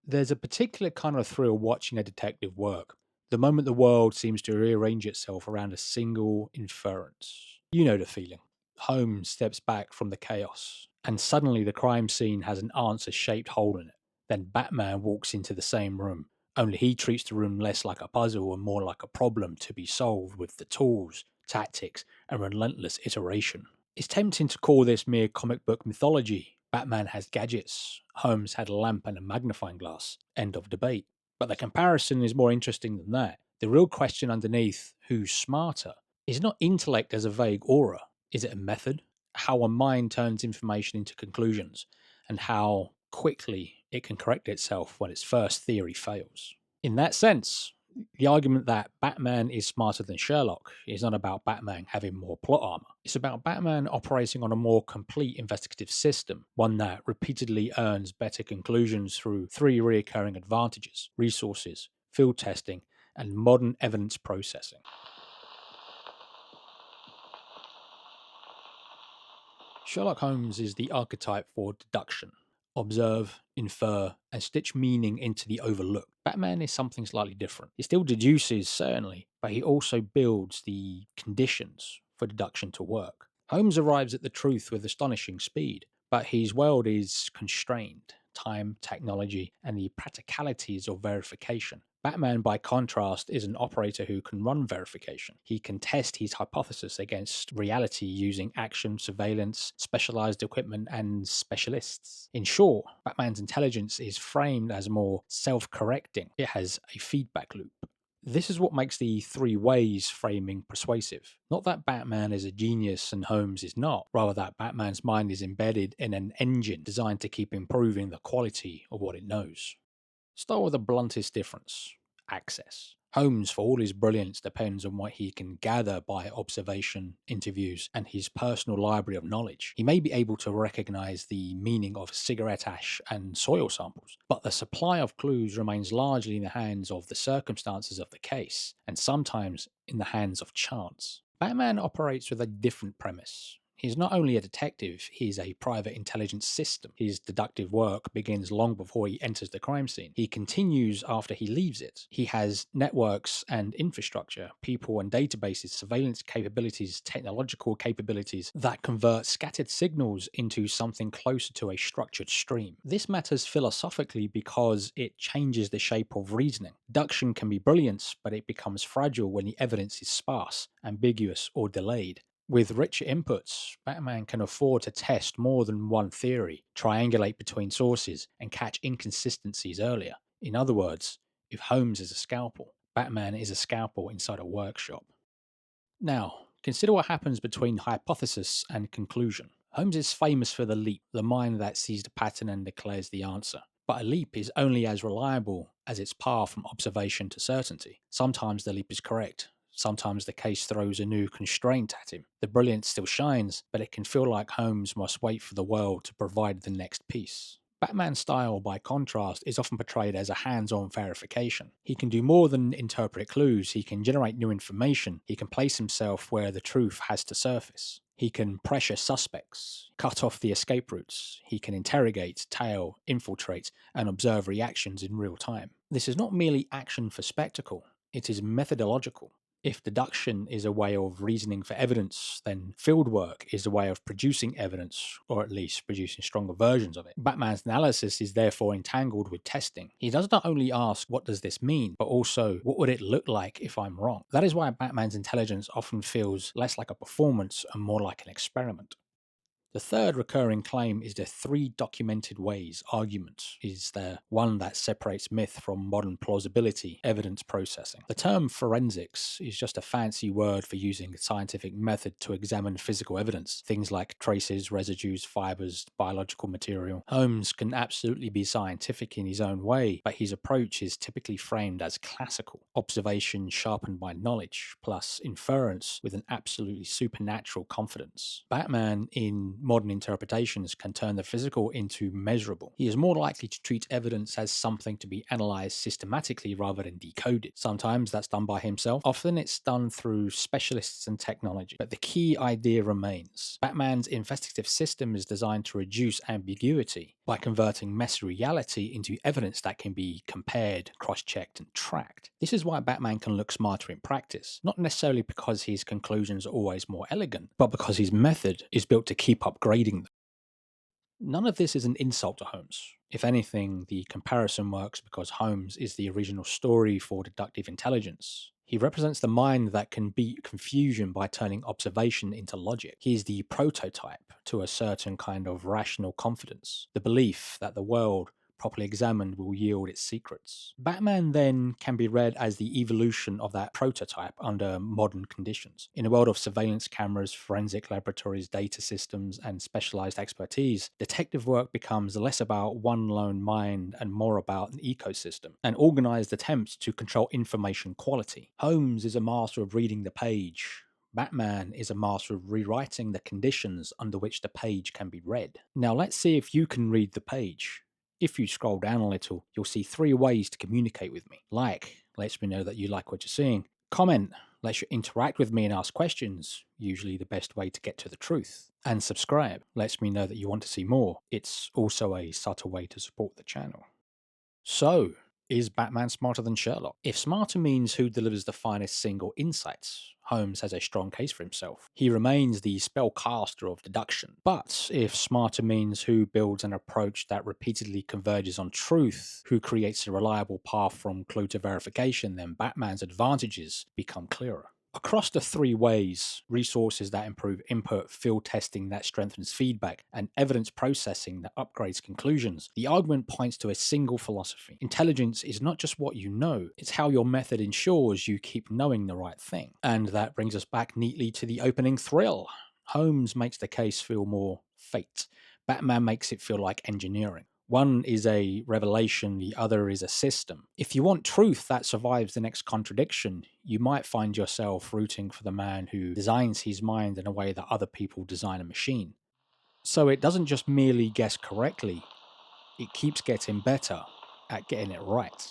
There's a particular kind of thrill watching a detective work. The moment the world seems to rearrange itself around a single inference. You know the feeling. Holmes steps back from the chaos, and suddenly the crime scene has an answer shaped hole in it. Then Batman walks into the same room, only he treats the room less like a puzzle and more like a problem to be solved with the tools, tactics, and relentless iteration. It's tempting to call this mere comic book mythology. Batman has gadgets, Holmes had a lamp and a magnifying glass. End of debate. But the comparison is more interesting than that. The real question underneath, who's smarter, is not intellect as a vague aura. Is it a method? How a mind turns information into conclusions, and how quickly it can correct itself when its first theory fails. In that sense, the argument that Batman is smarter than Sherlock is not about Batman having more plot armor. It's about Batman operating on a more complete investigative system, one that repeatedly earns better conclusions through three recurring advantages: resources, field testing, and modern evidence processing. Sherlock Holmes is the archetype for deduction. Observe, infer, and stitch meaning into the overlooked. Batman is something slightly different. He still deduces, certainly, but he also builds the conditions for deduction to work. Holmes arrives at the truth with astonishing speed, but his world is constrained: time, technology, and the practicalities of verification. Batman, by contrast, is an operator who can run verification. He can test his hypothesis against reality using action, surveillance, specialized equipment, and specialists. In short, Batman's intelligence is framed as more self correcting, it has a feedback loop. This is what makes the three ways framing persuasive. Not that Batman is a genius and Holmes is not, rather that Batman's mind is embedded in an engine designed to keep improving the quality of what it knows. Start with the bluntest difference: access. Holmes, for all his brilliance, depends on what he can gather by observation, interviews, and his personal library of knowledge. He may be able to recognize the meaning of cigarette ash and soil samples, but the supply of clues remains largely in the hands of the circumstances of the case, and sometimes in the hands of chance. Batman operates with a different premise. He's not only a detective, he's a private intelligence system. His deductive work begins long before he enters the crime scene. He continues after he leaves it. He has networks and infrastructure, people and databases, surveillance capabilities, technological capabilities that convert scattered signals into something closer to a structured stream. This matters philosophically because it changes the shape of reasoning. Deduction can be brilliant, but it becomes fragile when the evidence is sparse, ambiguous, or delayed. With richer inputs, Batman can afford to test more than one theory, triangulate between sources, and catch inconsistencies earlier. In other words, if Holmes is a scalpel, Batman is a scalpel inside a workshop. Now, consider what happens between hypothesis and conclusion. Holmes is famous for the leap, the mind that sees the pattern and declares the answer. But a leap is only as reliable as its path from observation to certainty. Sometimes the leap is correct. Sometimes the case throws a new constraint at him. The brilliance still shines, but it can feel like Holmes must wait for the world to provide the next piece. Batman's style, by contrast, is often portrayed as a hands-on verification. He can do more than interpret clues, he can generate new information, he can place himself where the truth has to surface. He can pressure suspects, cut off the escape routes, he can interrogate, tail, infiltrate, and observe reactions in real time. This is not merely action for spectacle, it is methodological. If deduction is a way of reasoning for evidence, then fieldwork is a way of producing evidence, or at least producing stronger versions of it. Batman's analysis is therefore entangled with testing. He does not only ask, what does this mean, but also, what would it look like if I'm wrong? That is why Batman's intelligence often feels less like a performance and more like an experiment. The third recurring claim is the three documented ways argument is the one that separates myth from modern plausibility, evidence processing. The term forensics is just a fancy word for using a scientific method to examine physical evidence, things like traces, residues, fibers, biological material. Holmes can absolutely be scientific in his own way, but his approach is typically framed as classical: observation sharpened by knowledge, plus inference with an absolutely supernatural confidence. Batman, in modern interpretations can turn the physical into measurable. He is more likely to treat evidence as something to be analysed systematically rather than decoded. Sometimes that's done by himself, often it's done through specialists and technology. But the key idea remains. Batman's investigative system is designed to reduce ambiguity by converting messy reality into evidence that can be compared, cross-checked, and tracked. This is why Batman can look smarter in practice, not necessarily because his conclusions are always more elegant, but because his method is built to keep upgrading them. None of this is an insult to Holmes. If anything, the comparison works because Holmes is the original story for deductive intelligence. He represents the mind that can beat confusion by turning observation into logic. He is the prototype to a certain kind of rational confidence, the belief that the world, properly examined, will yield its secrets. Batman then can be read as the evolution of that prototype under modern conditions. In a world of surveillance cameras, forensic laboratories, data systems, and specialized expertise, detective work becomes less about one lone mind and more about an ecosystem, an organized attempt to control information quality. Holmes is a master of reading the page. Batman is a master of rewriting the conditions under which the page can be read. Now let's see if you can read the page. If you scroll down a little, you'll see 3 ways to communicate with me. Like lets me know that you like what you're seeing. Comment lets you interact with me and ask questions, usually the best way to get to the truth. And subscribe lets me know that you want to see more. It's also a subtle way to support the channel. So, is Batman smarter than Sherlock? If smarter means who delivers the finest single insights, Holmes has a strong case for himself. He remains the spellcaster of deduction. But if smarter means who builds an approach that repeatedly converges on truth, who creates a reliable path from clue to verification, then Batman's advantages become clearer. Across the 3 ways, resources that improve input, field testing that strengthens feedback, and evidence processing that upgrades conclusions, the argument points to a single philosophy. Intelligence is not just what you know, it's how your method ensures you keep knowing the right thing. And that brings us back neatly to the opening thrill. Holmes makes the case feel more fate. Batman makes it feel like engineering. One is a revelation, the other is a system. If you want truth that survives the next contradiction, you might find yourself rooting for the man who designs his mind in a way that other people design a machine. So it doesn't just merely guess correctly, it keeps getting better at getting it right.